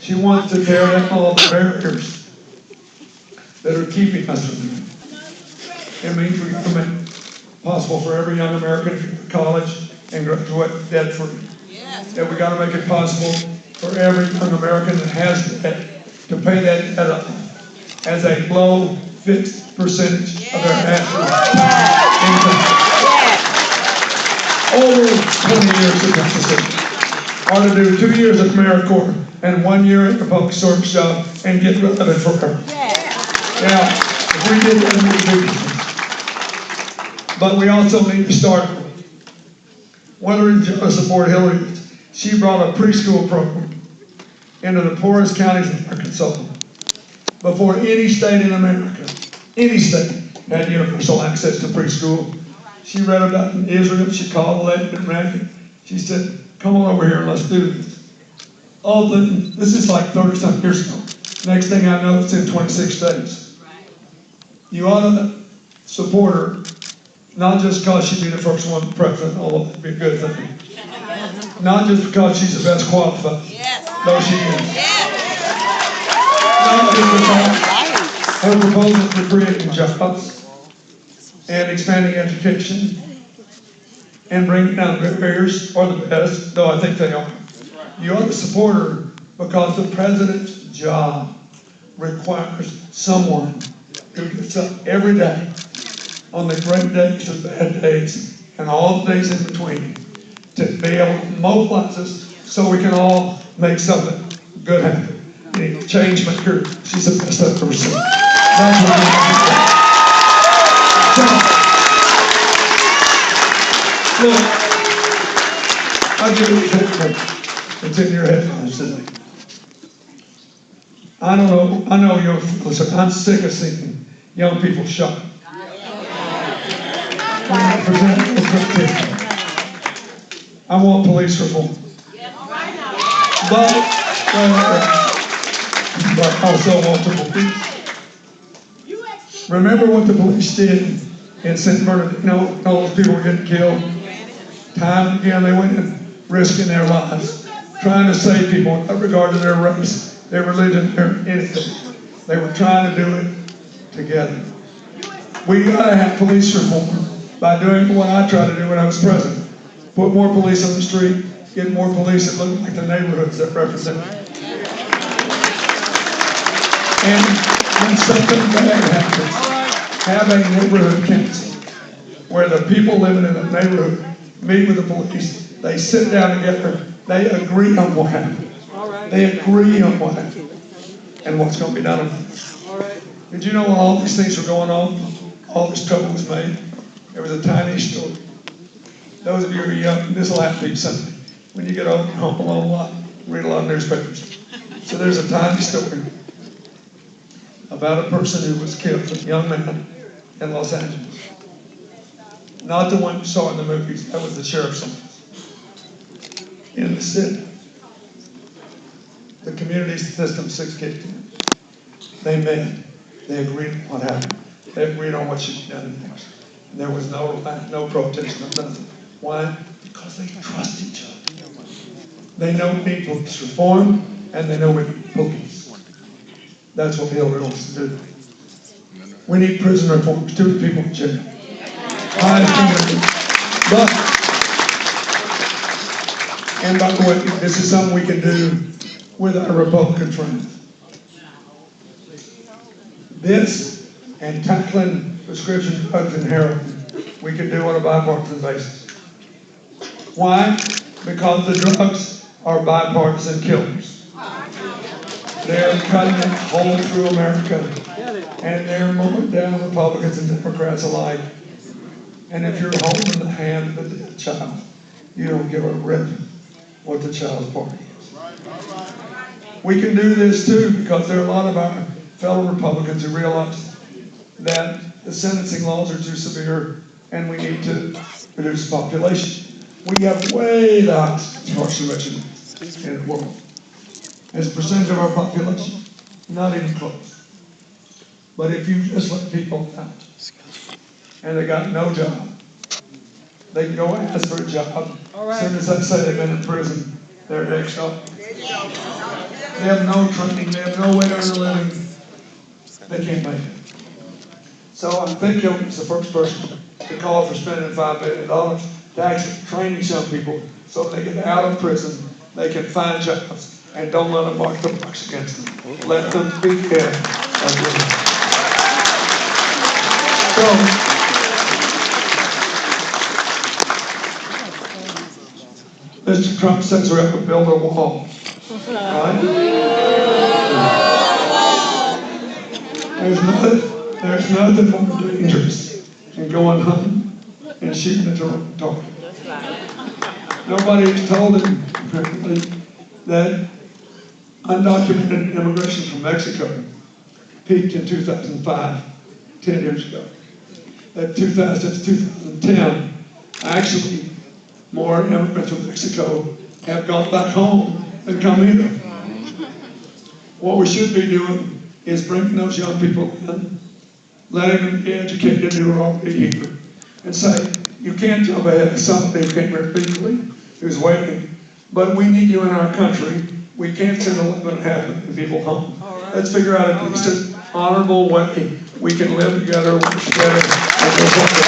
She wants to tear down all the barriers that are keeping us from doing it. It means we can make it possible for every young American to go to college and graduate debt-free. That we got to make it possible for every young American that has debt to pay that debt up as a low fixed percentage of their national income. Over 20 years of Mississippi. Or to do 2 years at AmeriCorps and 1 year at the public service job and get rid of it forever. Now, if we did that, we would do. But we also need to start. Whether in jealous of Fort Hillary, she brought a preschool program into the poorest counties in Arkansas before any state in America, any state, had universal access to preschool. She read about it in Israel. She called the lady and ran it. She said, come on over here and let's do this. Oh, this is like 30-something years ago. Next thing I know, it's in 26 states. You ought to support her, not just because she'd be the first one president, although that'd be a good thing. Not just because she's the best qualified, though she is. Her proposal for creating jobs and expanding education and bringing down barriers are the best, though I think they are. You ought to support her because the president's job requires someone who gets up every day on the great days and bad days and all the days in between to be able to mobilize us so we can all make something good happen. Change maker, she's the best I've ever seen. That's what look, I'll give you a picture. It's in your headphones today. I know you'll listen, I'm sick of seeing young people shot. I want police reform. But I also want the police. Remember what the police did in St. Bernardino? All those people were getting killed. Time and again, they went in risking their lives, trying to save people without regard to their race, their religion, their anything. They were trying to do it together. We gotta have police reform by doing what I tried to do when I was president. Put more police on the street, get more police that look like the neighborhoods that represent them. And when something bad happens, have a neighborhood council where the people living in the neighborhood meet with the police. They sit down together. They agree on what happened. They agree on what happened and what's going to be done about it. Did you know when all these things were going on, all this trouble was made? There was a tiny story. Those of you who are young, this will have to be something. When you get old, home alone a lot, read a lot of newspapers. So there's a tiny story about a person who was killed, a young man in Los Angeles. Not the one you saw in the movies, that was the sheriff's office. In the city. The community system 6 kicked in. They met. They agreed on what happened. They agreed on what should be done next. And there was no protest, no nothing. Why? Because they trust each other. They know we need police reform, and they know we need police. That's what Hillary wants to do. We need prison reform. Stupid people in jail. But, and by the way, this is something we can do with our Republican friends. This and tackling prescription drugs and heroin, we can do on a bipartisan basis. Why? Because the drugs are bipartisan killers. They're cutting a hole through America, and they're mowing down Republicans and Democrats alike. And if you're holding the hand of the dead child, you don't give a rip what the child's party is. We can do this too because there are a lot of our fellow Republicans who realize that the sentencing laws are too severe and we need to reduce population. We have way the highest incarceration in the world. As a percentage of our population, not even close. But if you just let people out and they got no job, they can go ask for a job. As soon as they say they've been in prison, they're next up. They have no training, they have no way to earn a living. They can't make it. So I think he's the first person to call for spending $5 billion to actually training young people so they get out of prison, they can find jobs, and don't let them mark the box against them. Let them be there as leaders. So, Mr. Trump says we have to build a wall. Right? There's nothing more dangerous than going hunting and shooting at the target. Nobody has told him, apparently, that undocumented immigration from Mexico peaked in 2005, 10 years ago. Since 2010, actually, more immigrants from Mexico have gone back home than come here. What we should be doing is bringing those young people in, letting them be educated who are already here, and say, you can't jump ahead of somebody who came here legally, who's waiting, but we need you in our country. We can't send 11.5 million people home. Let's figure out a decent, honorable way we can live together, work together, and go forward.